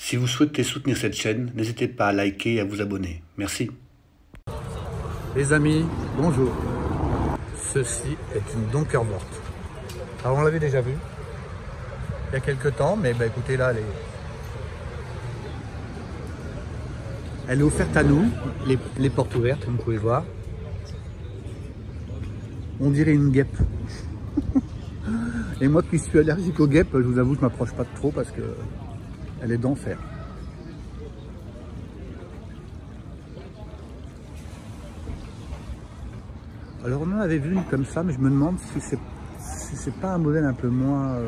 Si vous souhaitez soutenir cette chaîne, n'hésitez pas à liker et à vous abonner. Merci. Les amis, bonjour. Ceci est une Donkerwort. Alors on l'avait déjà vu il y a quelques temps, mais bah, écoutez là, elle est offerte à nous, les portes ouvertes, comme vous pouvez voir. On dirait une guêpe. Et moi qui suis allergique aux guêpes, je vous avoue, je m'approche pas de trop parce que elle est d'enfer. Alors on en avait vu une comme ça, mais je me demande si c'est pas un modèle un peu moins,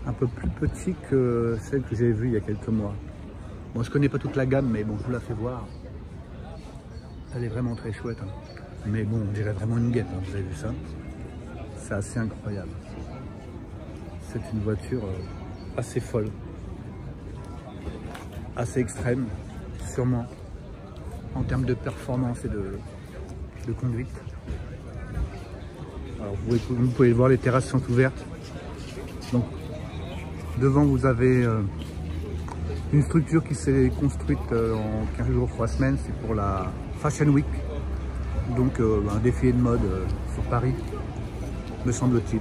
un peu plus petit que celle que j'ai vue il y a quelques mois. Bon, je connais pas toute la gamme, mais bon, je vous la fais voir. Elle est vraiment très chouette. Hein. Mais bon, on dirait vraiment une guêpe, hein. Vous avez vu ça? C'est assez incroyable. C'est une voiture assez folle, assez extrême, sûrement, en termes de performance et de conduite. Alors vous pouvez voir, les terrasses sont ouvertes. Donc devant vous avez une structure qui s'est construite en 15 jours, 3 semaines. C'est pour la Fashion Week. Donc un défilé de mode sur Paris, me semble-t-il.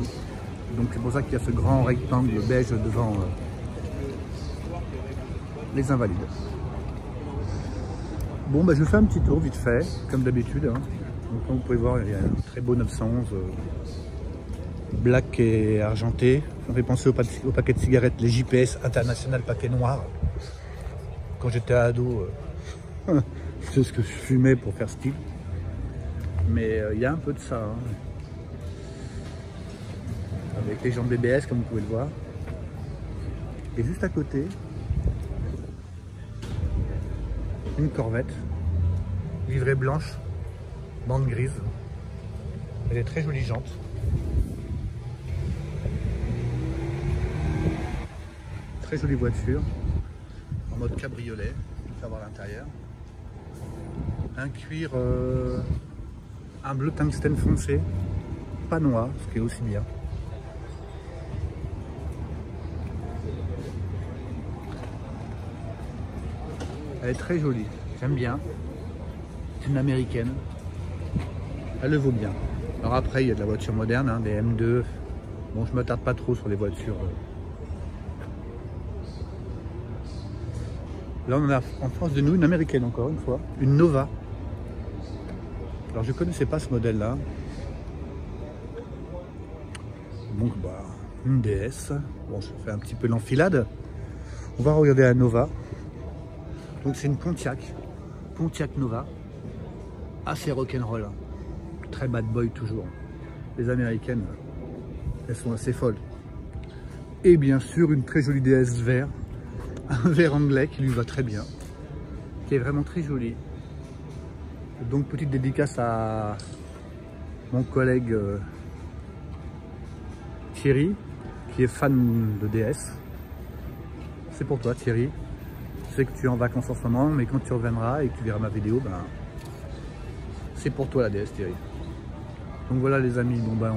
Donc c'est pour ça qu'il y a ce grand rectangle beige devant les Invalides. Bon, bah, je fais un petit tour vite fait, comme d'habitude. Hein. Donc comme vous pouvez voir, il y a un très beau 911 black et argenté. Ça fait penser au paquet de cigarettes, les JPS International paquet noir. Quand j'étais ado, c'est ce que je fumais pour faire style. Mais il y a un peu de ça. Hein. Avec les jambes BBS, comme vous pouvez le voir. Et juste à côté, une Corvette, livrée blanche, bande grise. Elle est très jolie jante. Très jolie voiture, en mode cabriolet, on peut voir l'intérieur. Un cuir, un bleu tungstène foncé, pas noir, ce qui est aussi bien. Elle est très jolie, j'aime bien. C'est une américaine. Elle le vaut bien. Alors après, il y a de la voiture moderne, hein, des M2. Bon, je me tarde pas trop sur les voitures. Là, on a en face de nous une américaine, encore une fois, une Nova. Alors, je ne connaissais pas ce modèle-là. Donc, bah, une DS. Bon, je fais un petit peu l'enfilade. On va regarder la Nova. Donc, c'est une Pontiac Nova. Assez rock'n'roll. Très bad boy, toujours. Les américaines, elles sont assez folles. Et bien sûr, une très jolie DS vert. Un vert anglais qui lui va très bien, qui est vraiment très joli. Donc petite dédicace à mon collègue Thierry, qui est fan de DS. C'est pour toi Thierry. Je sais que tu es en vacances en ce moment, mais quand tu reviendras et que tu verras ma vidéo, ben, c'est pour toi la DS Thierry. Donc voilà les amis, bon ben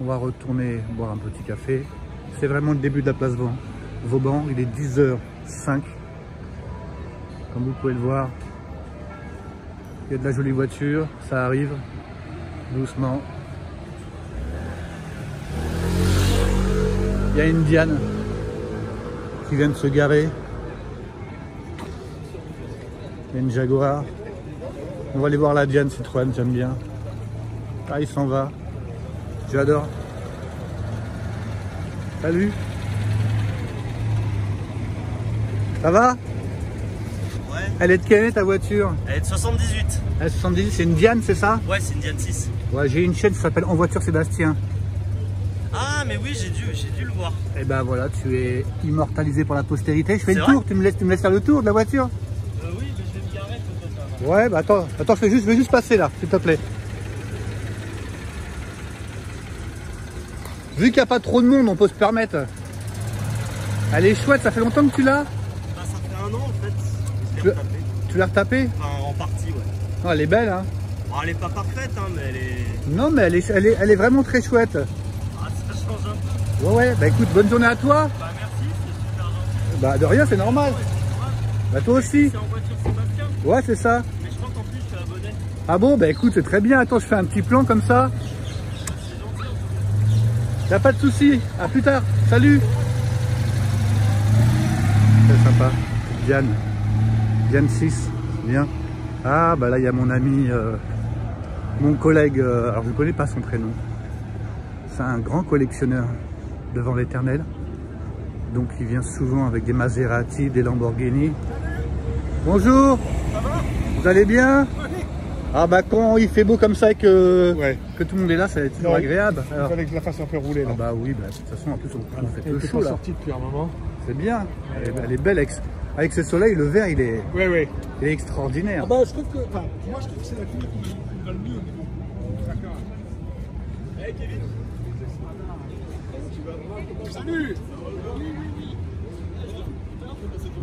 on va retourner boire un petit café. C'est vraiment le début de la place Vauban, il est 10h05. Comme vous pouvez le voir, il y a de la jolie voiture, ça arrive doucement. Il y a une Diane qui vient de se garer. Il y a une Jaguar. On va aller voir la Diane Citroën, j'aime bien. Ah, il s'en va. J'adore. Salut. Ça va? Ouais. Elle est de quelle année ta voiture? Elle est de 78. Elle est 78, c'est une Diane, c'est ça? Ouais, c'est une Diane 6. Ouais, j'ai une chaîne qui s'appelle En Voiture Sébastien. Ah, mais oui, j'ai dû le voir. Et ben voilà, tu es immortalisé pour la postérité. Je fais le vrai tour, tu me laisses faire le tour de la voiture? Oui, mais je vais me garer peut-être. Ouais, bah attends, je vais juste passer là, s'il te plaît. Vu qu'il n'y a pas trop de monde, on peut se permettre. Elle est chouette, ça fait longtemps que tu l'as? Bah, ça fait 1 an en fait. Je l'ai retapée. Tu l'as retapée? Enfin, en partie, ouais. Non, elle est belle, hein. Bon, elle est pas parfaite, hein, mais elle est... Non, mais elle est vraiment très chouette. Ah, ça change un peu. Ouais, bah écoute, bonne journée à toi. Bah, merci, c'est Bah de rien, c'est normal. Bah toi aussi. C'est en voiture Sébastien. Ouais, c'est ça. Mais je crois qu'en plus, je suis abonné. Ah bon, bah écoute, c'est très bien. Attends, je fais un petit plan comme ça. Y'a pas de souci. À plus tard. Salut. C'est sympa. Diane. Diane 6. Bien. Ah bah là, il y a mon ami, mon collègue. Alors je ne connais pas son prénom. C'est un grand collectionneur devant l'éternel. Donc il vient souvent avec des Maserati, des Lamborghini. Bonjour. Ça va? Vous allez bien? Oui. Ah bah quand il fait beau comme ça et que tout le monde est là, ça va être toujours Non, agréable. Il Alors, fallait que je la fasse un peu rouler là. ah bah oui, bah, de toute façon en plus on fait peu Elle chaud pas là. sortie depuis un moment. C'est bien. Elle est belle avec ce soleil, le vert il est Oui. extraordinaire. Ah bah je trouve que, enfin, moi je trouve que c'est la couleur qui va le mieux au niveau. D'accord. Hey Kevin. Salut.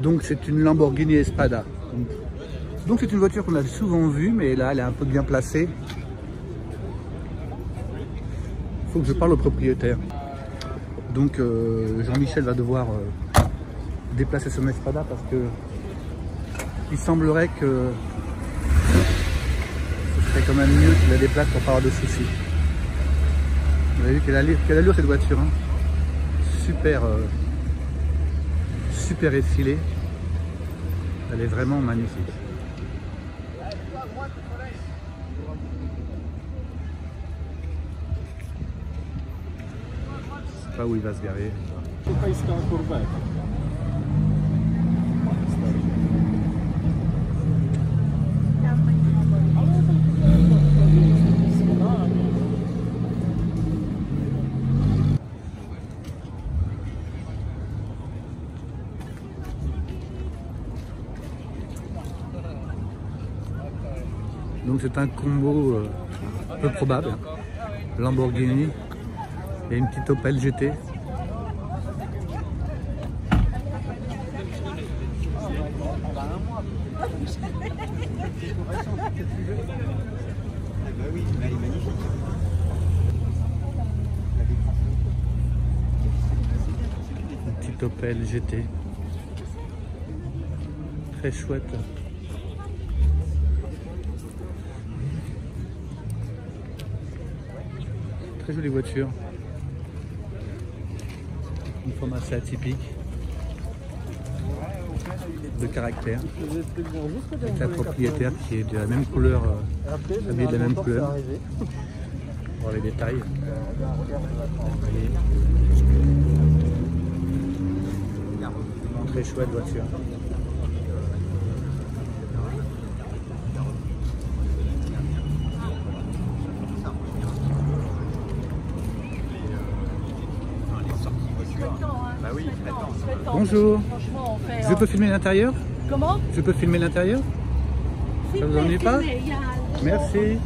Donc c'est une Lamborghini Espada. Donc c'est une voiture qu'on a souvent vue, mais là elle est un peu bien placée. Il faut que je parle au propriétaire. Donc Jean-Michel va devoir déplacer son Espada parce que il semblerait que ce serait quand même mieux qu'il la déplace pour pas avoir de soucis. Vous avez vu quelle allure cette voiture, hein. Super effilée. Elle est vraiment magnifique. Je sais pas où il va se garer. Donc c'est un combo peu probable. Lamborghini et une petite Opel GT. Une petite Opel GT. Très chouette. Très jolie voiture. Une forme assez atypique. De caractère. Avec la propriétaire qui est de la même couleur, habillée de la même couleur. Voir les détails. Très chouette voiture. Bonjour. Je peux filmer l'intérieur? Comment? Je peux filmer l'intérieur? Ça vous ennuie pas? Merci.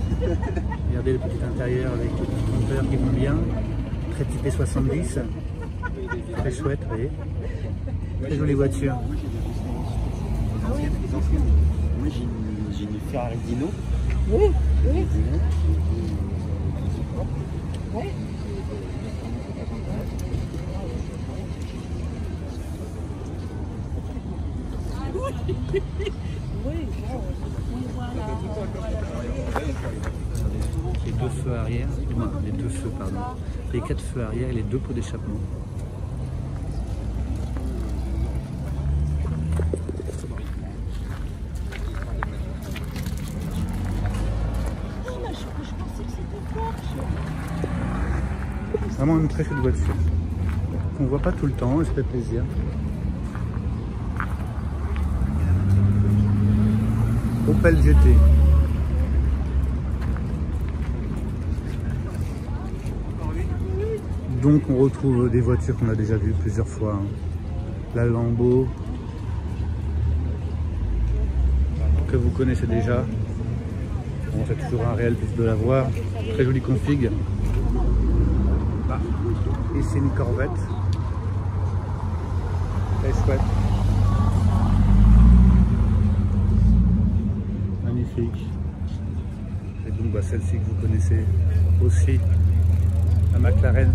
Regardez le petit intérieur avec les petits compteurs qui vont bien. Très typé 70. Très chouette, vous voyez. Très jolie voiture. Moi j'ai une Ferrari Dino. Oui. Les deux feux arrière, non, les deux feux, pardon. Les 4 feux arrière et les 2 pots d'échappement. Vraiment une très chouette voiture. On voit pas tout le temps et ça fait plaisir. Opel GT. Donc on retrouve des voitures qu'on a déjà vues plusieurs fois. Hein. La Lambo, que vous connaissez déjà. Bon, c'est toujours un réel plus de la voir. Très jolie config. Ici une Corvette. Très chouette. Magnifique. Et donc bah, celle-ci que vous connaissez aussi, la McLaren.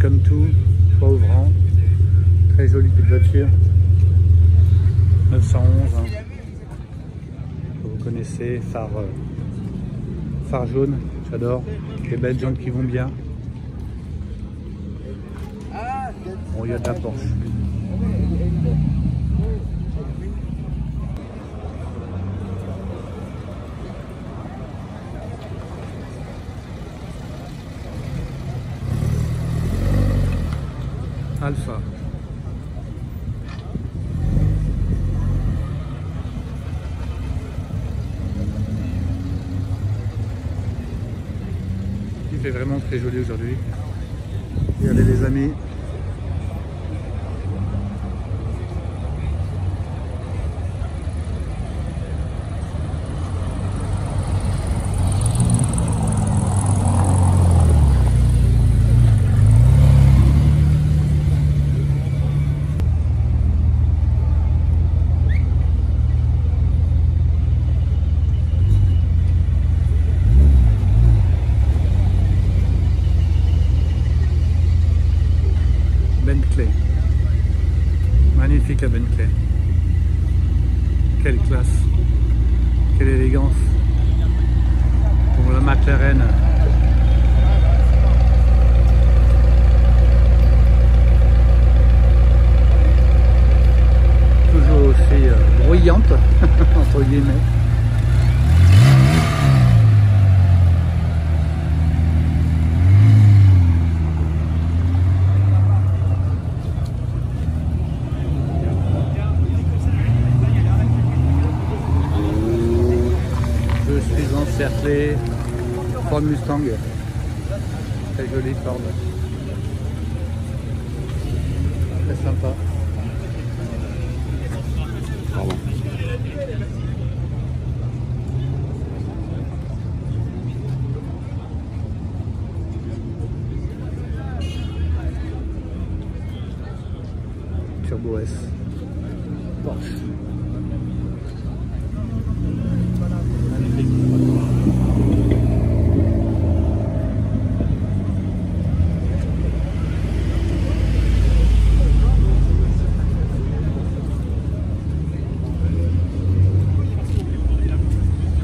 Welcome to, 3 ouvrants. Très jolie petite voiture. 911. Hein. Vous connaissez, phare jaune, j'adore. Les belles jantes qui vont bien. Bon, il y a de la Porsche. Alpha. Il fait vraiment très joli aujourd'hui. Regardez les amis. Bentley. Magnifique à Bentley. Quelle classe. Quelle élégance. Pour la McLaren. Toujours aussi bruyante, entre guillemets. Cerclé, Ford Mustang, très joli Ford, très sympa. Pardon. Turbo S, Porsche.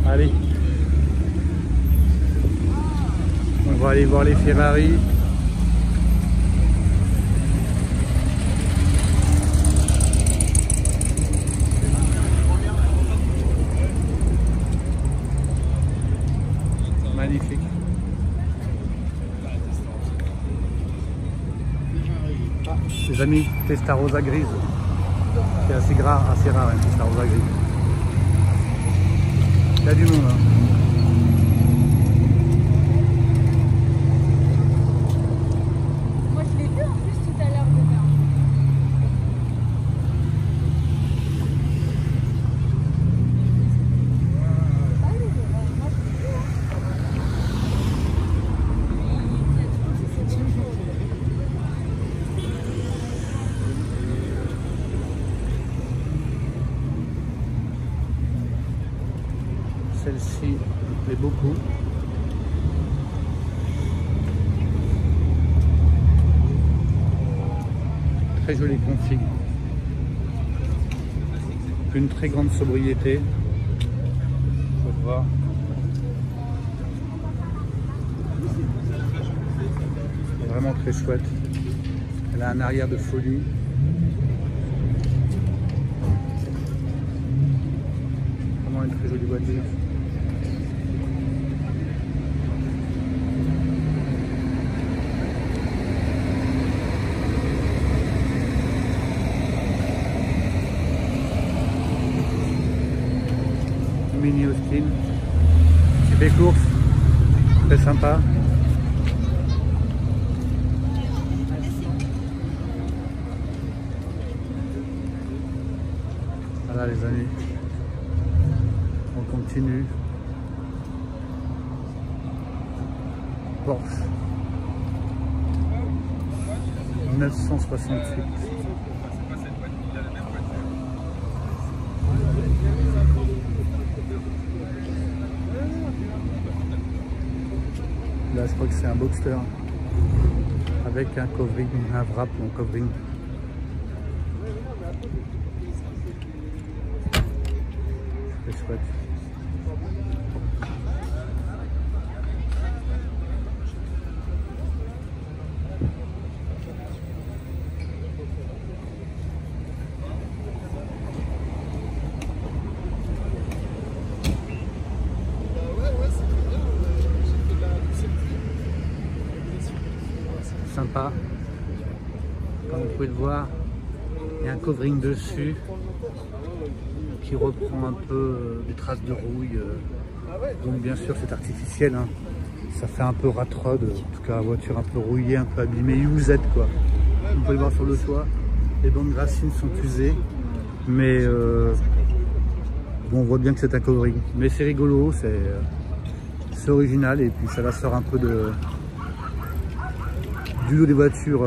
Allez, on va aller voir les Ferrari. Magnifique. Les amis, Testarossa grise. C'est assez rare, hein, Testarossa grise. Il y a du monde. Hein. Moi je l'ai vu en plus tout à l'heure dedans. Celle-ci me plaît beaucoup. Très jolie config. Une très grande sobriété. On peut voir. Vraiment très chouette. Elle a un arrière de folie. Vraiment une très jolie voiture. Mini Austin, qui fait course, très sympa. Voilà les amis, on continue. Porsche 968. Là, je crois que c'est un Boxster avec un covering, un wrap ou un covering. C'est chouette. Sympa, comme vous pouvez le voir, il y a un covering dessus qui reprend un peu des traces de rouille, donc bien sûr c'est artificiel, hein. Ça fait un peu rat rod, en tout cas voiture un peu rouillée, un peu abîmée, usette quoi. Vous pouvez le voir sur le toit, les bandes de racines sont usées, mais bon, on voit bien que c'est un covering, mais c'est rigolo, c'est original et puis ça la sort un peu du lot des voitures,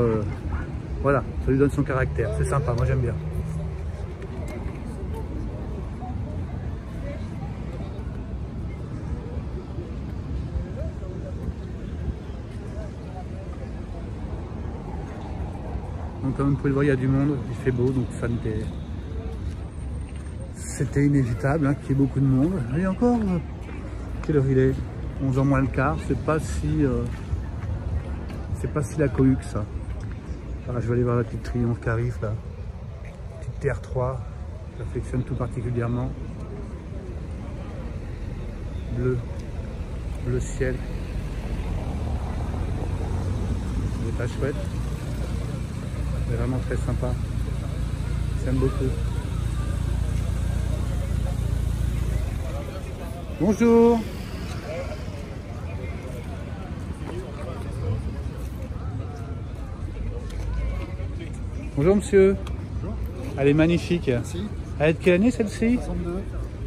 voilà, ça lui donne son caractère, c'est sympa, moi j'aime bien. Donc comme vous pouvez le voir, il y a du monde, il fait beau, donc ça c'était inévitable hein, qu'il y ait beaucoup de monde. Et encore, quelle heure il est? 11h moins le quart, c'est pas si la cohue que ça. Alors, je vais aller voir la petite Triomphe qui arrive là. Petite TR3, j'affectionne tout particulièrement. Bleu ciel. C'est pas chouette. C'est vraiment très sympa. J'aime beaucoup. Bonjour. Bonjour monsieur. Bonjour. Elle est magnifique. Merci. Elle est de quelle année celle-ci? 62.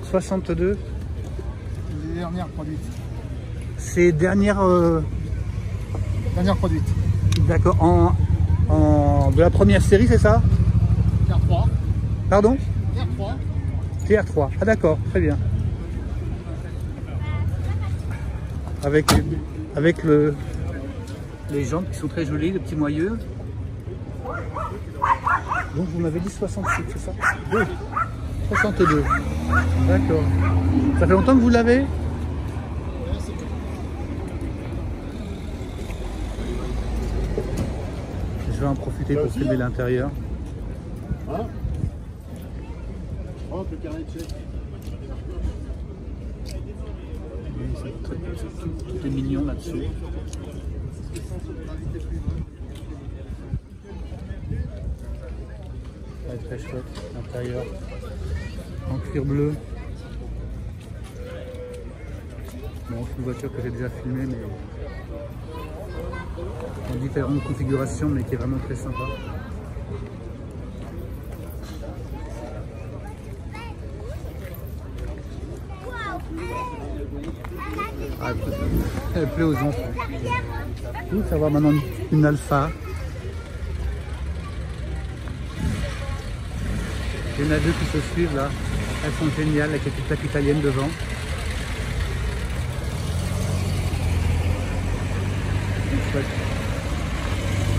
62. Les dernières produites. C'est dernière... Dernière produite. D'accord. De la première série, c'est ça? TR3. Pardon? TR3. TR3. Ah d'accord, très bien. Avec les jantes qui sont très jolies, le petit moyeu. Donc vous m'avez dit 66, c'est ça? Oui. 62. D'accord. Ça fait longtemps que vous l'avez? Je vais en profiter pour filmer l'intérieur. Hein? Oh, le carnet de chèque. Tout est mignon là-dessus. Ça va être très chouette, l'intérieur en cuir bleu. Bon, c'est une voiture que j'ai déjà filmée, mais en différentes configurations, mais qui est vraiment très sympa. Ah, elle plaît aux enfants. Vous, ça va maintenant une Alpha. Il y en a deux qui se suivent là. Elles sont géniales avec la petite plaque italienne devant. C'est chouette.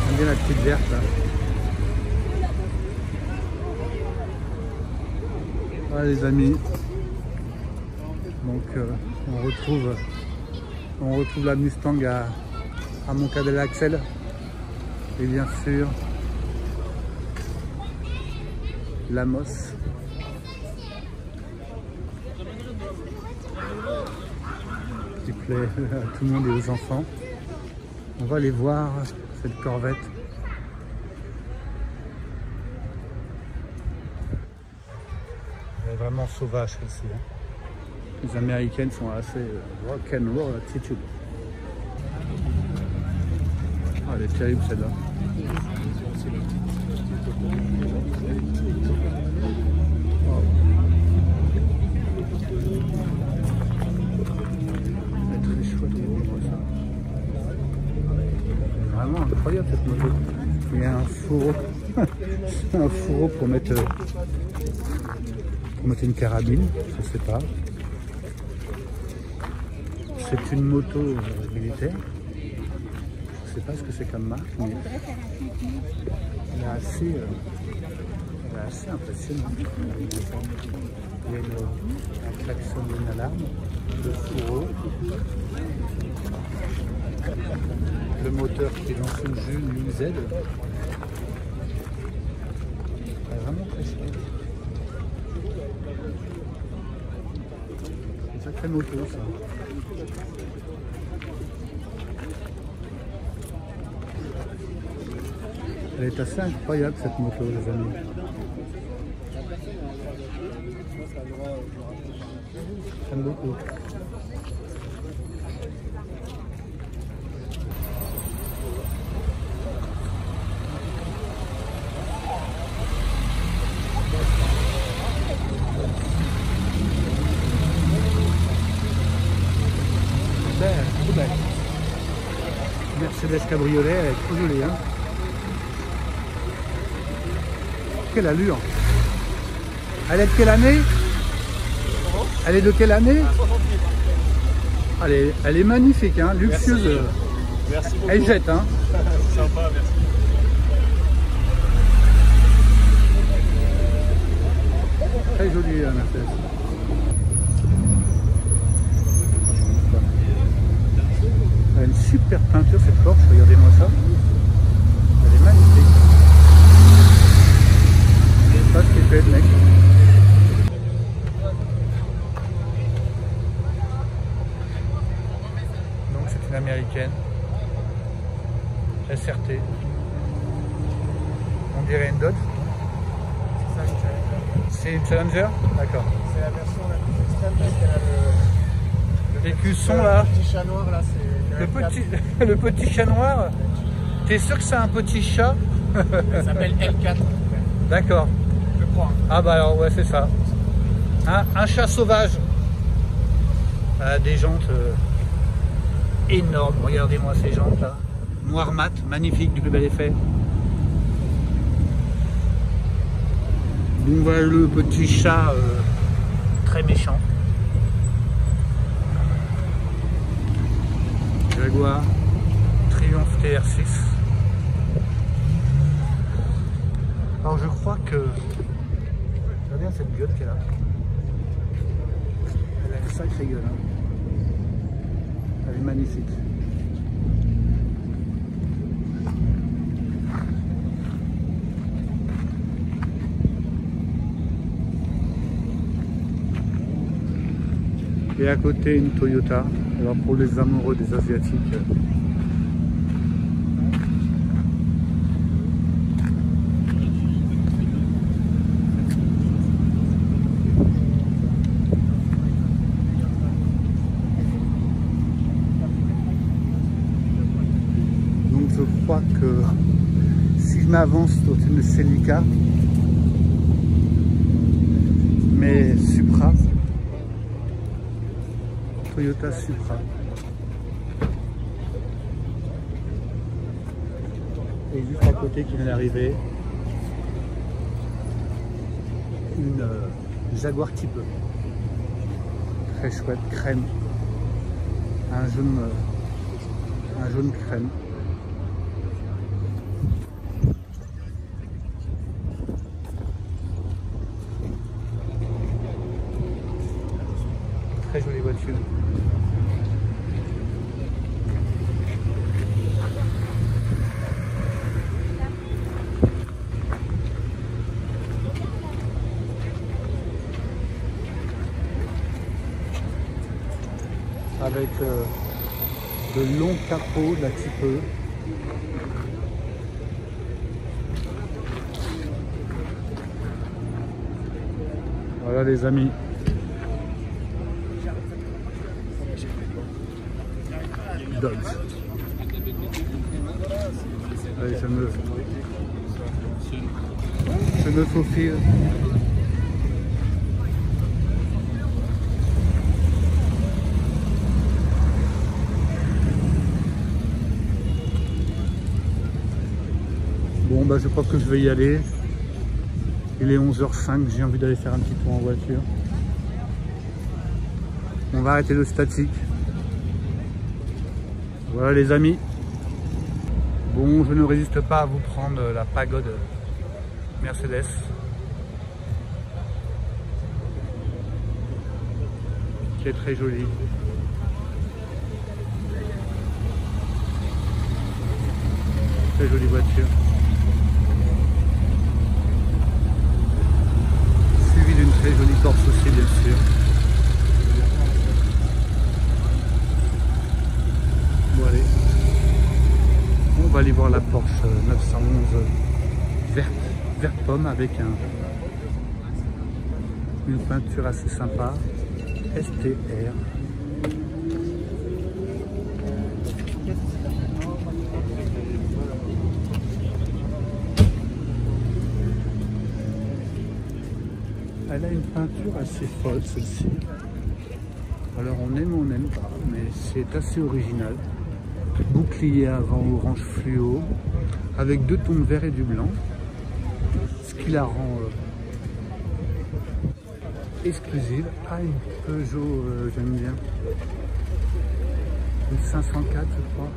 J'aime bien la petite verte là. Voilà les amis. Donc on retrouve la Mustang à Moncadella Axel. Et bien sûr la Moss. Qui plaît à tout le monde et aux enfants. On va aller voir cette Corvette. Elle est vraiment sauvage celle-ci. Hein. Les Américaines sont assez rock'n'roll attitude. Ah, elle est terrible celle-là. Oh. Elle est très chouette, ça. Vraiment incroyable cette moto. Il y a un fourreau. Un fourreau pour mettre une carabine, je sais pas. C'est une moto militaire. sais pas ce que c'est comme marque, mais elle est assez impressionnante. Il y a un klaxon, une alarme, le fourreau, le moteur qui est dans son jus, une Z. C'est vraiment très chouette. C'est une sacrée moto ça. Elle est assez incroyable cette moto les amis. J'aime beaucoup. Trop belle. Mercedes cabriolet, elle est trop jolie. Hein. Quelle allure. Elle est de quelle année? Elle est de quelle année? Elle est magnifique, hein, luxueuse. Merci beaucoup. Elle jette. Hein. Sympa, merci. Très jolie la Mercedes. Elle a une super peinture cette Porsche, regardez-moi ça. Elle est magnifique. Je sais pas ce qu'il fait le mec. Donc c'est une américaine. SRT. On dirait une Dodge. C'est une Challenger. D'accord. C'est la version la plus extrême parce qu'elle a Les cuissons là. petit chat noir là, c'est Le petit chat noir. T'es sûr que c'est un petit chat? Elle s'appelle L4. D'accord. Je crois. Ah bah alors ouais c'est ça. Un chat sauvage. Des jantes énormes. Regardez-moi ces jantes là. Noir mat, magnifique, du plus bel effet. Donc voilà le petit chat très méchant. Jaguar Triumph TR6. Alors je crois que... Regardez bien cette gueule qu'elle a. Elle a une sacrée gueule. Hein. Elle est magnifique. Et à côté une Toyota. Alors pour les amoureux des Asiatiques. Donc je crois que si je m'avance sur une Celica, mais Supra, Toyota Supra. Et juste à côté qui vient d'arriver, une Jaguar Type E. Très chouette, crème. Un jaune crème. Très jolie voiture. Avec de longs capots de la Type E. Voilà les amis. Dodge. Allez, je me faufile. Bon bah je crois que je vais y aller. Il est 11h05, j'ai envie d'aller faire un petit tour en voiture. On va arrêter le statique. Voilà les amis. Bon, je ne résiste pas à vous prendre la pagode Mercedes. Qui est très jolie. Très jolie voiture. Suivi d'une très jolie Porsche aussi, bien sûr. Bon, allez. On va aller voir la Porsche 911 verte pomme avec une peinture assez sympa. STR. Elle a une peinture assez folle, celle-ci. Alors on aime ou on n'aime pas, mais c'est assez original. Bouclier avant orange fluo, avec deux tons de vert et du blanc. Ce qui la rend exclusive. Ah, une Peugeot, j'aime bien. Une 504, je crois.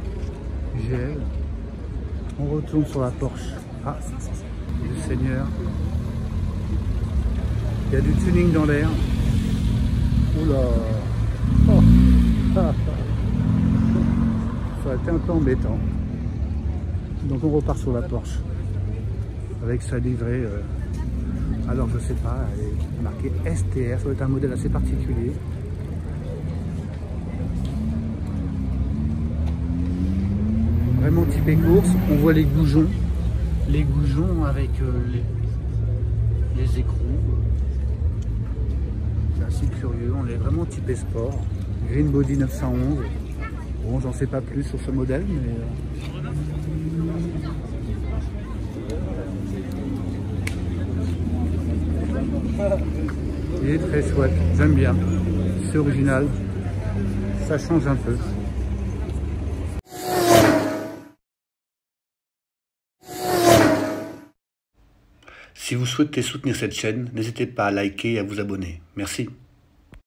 GL. On retourne sur la Porsche. Ah, le Seigneur. Il y a du tuning dans l'air. Oula. Oh. Ah. Ça a été un peu embêtant. Donc on repart sur la Porsche. Avec sa livrée. Alors je sais pas, elle est marquée STR. Ça doit être un modèle assez particulier. Vraiment typé course. On voit les goujons. Les goujons avec les écrous. C'est assez curieux. On est vraiment typé sport. Green Body 911. Bon, j'en sais pas plus sur ce modèle, mais... il est très chouette, j'aime bien. C'est original. Ça change un peu. Si vous souhaitez soutenir cette chaîne, n'hésitez pas à liker et à vous abonner. Merci.